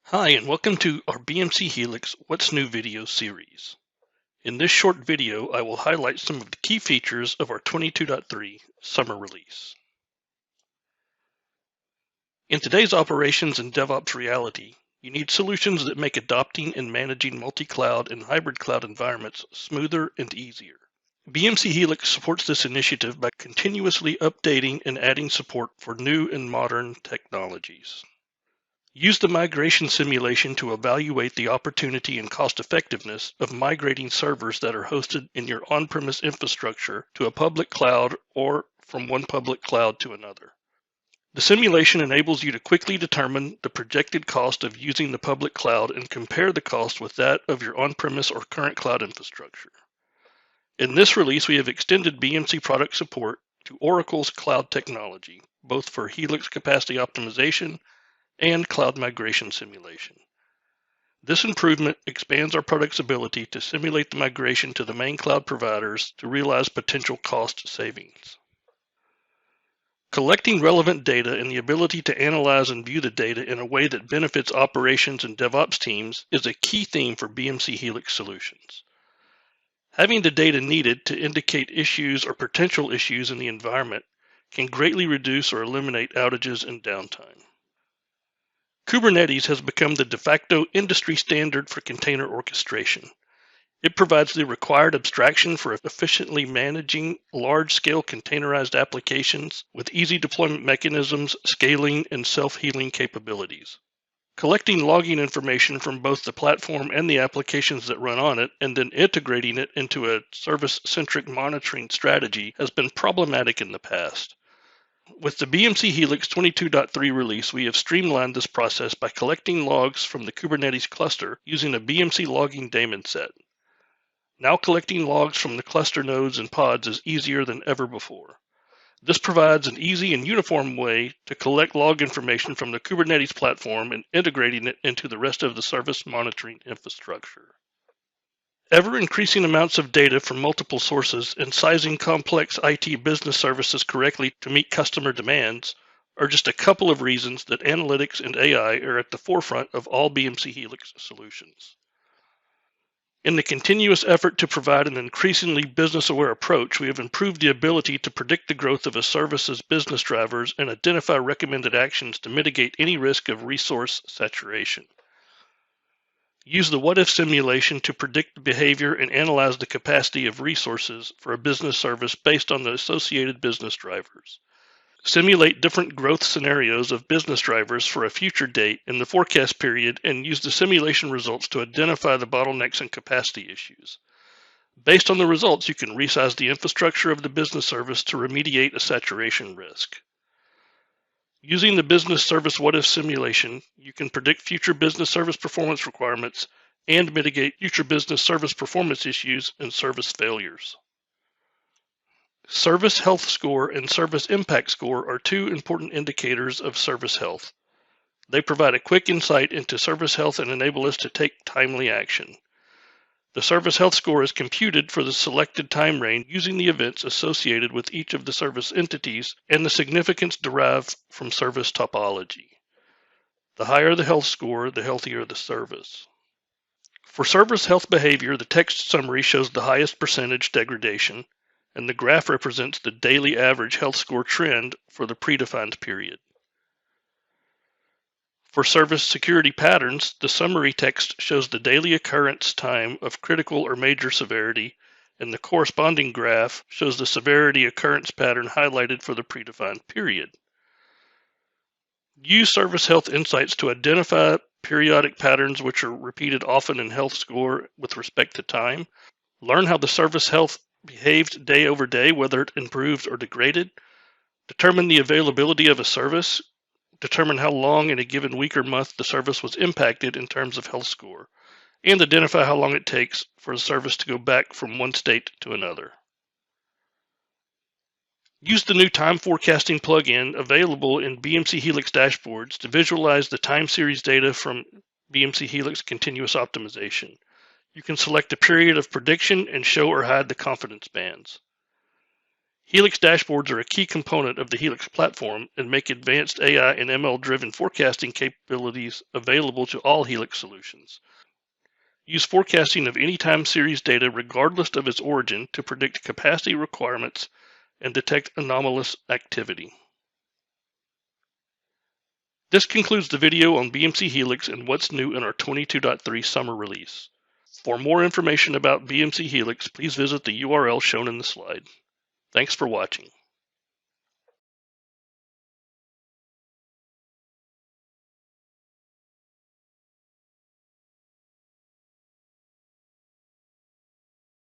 Hi, and welcome to our BMC Helix What's New video series. In this short video, I will highlight some of the key features of our 22.3 summer release. In today's operations and DevOps reality, you need solutions that make adopting and managing multi-cloud and hybrid cloud environments smoother and easier. BMC Helix supports this initiative by continuously updating and adding support for new and modern technologies. Use the migration simulation to evaluate the opportunity and cost effectiveness of migrating servers that are hosted in your on-premise infrastructure to a public cloud or from one public cloud to another. The simulation enables you to quickly determine the projected cost of using the public cloud and compare the cost with that of your on-premise or current cloud infrastructure. In this release, we have extended BMC product support to Oracle's cloud technology, both for Helix capacity optimization and cloud migration simulation. This improvement expands our product's ability to simulate the migration to the main cloud providers to realize potential cost savings. Collecting relevant data and the ability to analyze and view the data in a way that benefits operations and DevOps teams is a key theme for BMC Helix solutions. Having the data needed to indicate issues or potential issues in the environment can greatly reduce or eliminate outages and downtime. Kubernetes has become the de facto industry standard for container orchestration. It provides the required abstraction for efficiently managing large-scale containerized applications with easy deployment mechanisms, scaling, and self-healing capabilities. Collecting logging information from both the platform and the applications that run on it, and then integrating it into a service-centric monitoring strategy has been problematic in the past. With the BMC Helix 22.3 release, we have streamlined this process by collecting logs from the Kubernetes cluster using a BMC logging daemon set. Now collecting logs from the cluster nodes and pods is easier than ever before. This provides an easy and uniform way to collect log information from the Kubernetes platform and integrating it into the rest of the service monitoring infrastructure. Ever-increasing amounts of data from multiple sources and sizing complex IT business services correctly to meet customer demands are just a couple of reasons that analytics and AI are at the forefront of all BMC Helix solutions. In the continuous effort to provide an increasingly business-aware approach, we have improved the ability to predict the growth of a service's business drivers and identify recommended actions to mitigate any risk of resource saturation. Use the what-if simulation to predict the behavior and analyze the capacity of resources for a business service based on the associated business drivers. Simulate different growth scenarios of business drivers for a future date in the forecast period and use the simulation results to identify the bottlenecks and capacity issues. Based on the results, you can resize the infrastructure of the business service to remediate a saturation risk. Using the business service what-if simulation, you can predict future business service performance requirements and mitigate future business service performance issues and service failures. Service health score and service impact score are two important indicators of service health. They provide a quick insight into service health and enable us to take timely action. The service health score is computed for the selected time range using the events associated with each of the service entities and the significance derived from service topology. The higher the health score, the healthier the service. For service health behavior, the text summary shows the highest percentage degradation, and the graph represents the daily average health score trend for the predefined period. For service security patterns, the summary text shows the daily occurrence time of critical or major severity, and the corresponding graph shows the severity occurrence pattern highlighted for the predefined period. Use service health insights to identify periodic patterns which are repeated often in health score with respect to time. Learn how the service health behaved day over day, whether it improved or degraded. Determine the availability of a service. Determine how long in a given week or month the service was impacted in terms of health score, and identify how long it takes for a service to go back from one state to another. Use the new time forecasting plugin available in BMC Helix dashboards to visualize the time series data from BMC Helix continuous optimization. You can select a period of prediction and show or hide the confidence bands. Helix dashboards are a key component of the Helix platform and make advanced AI and ML-driven forecasting capabilities available to all Helix solutions. Use forecasting of any time series data regardless of its origin to predict capacity requirements and detect anomalous activity. This concludes the video on BMC Helix and what's new in our 22.3 summer release. For more information about BMC Helix, please visit the URL shown in the slide. Thanks for watching.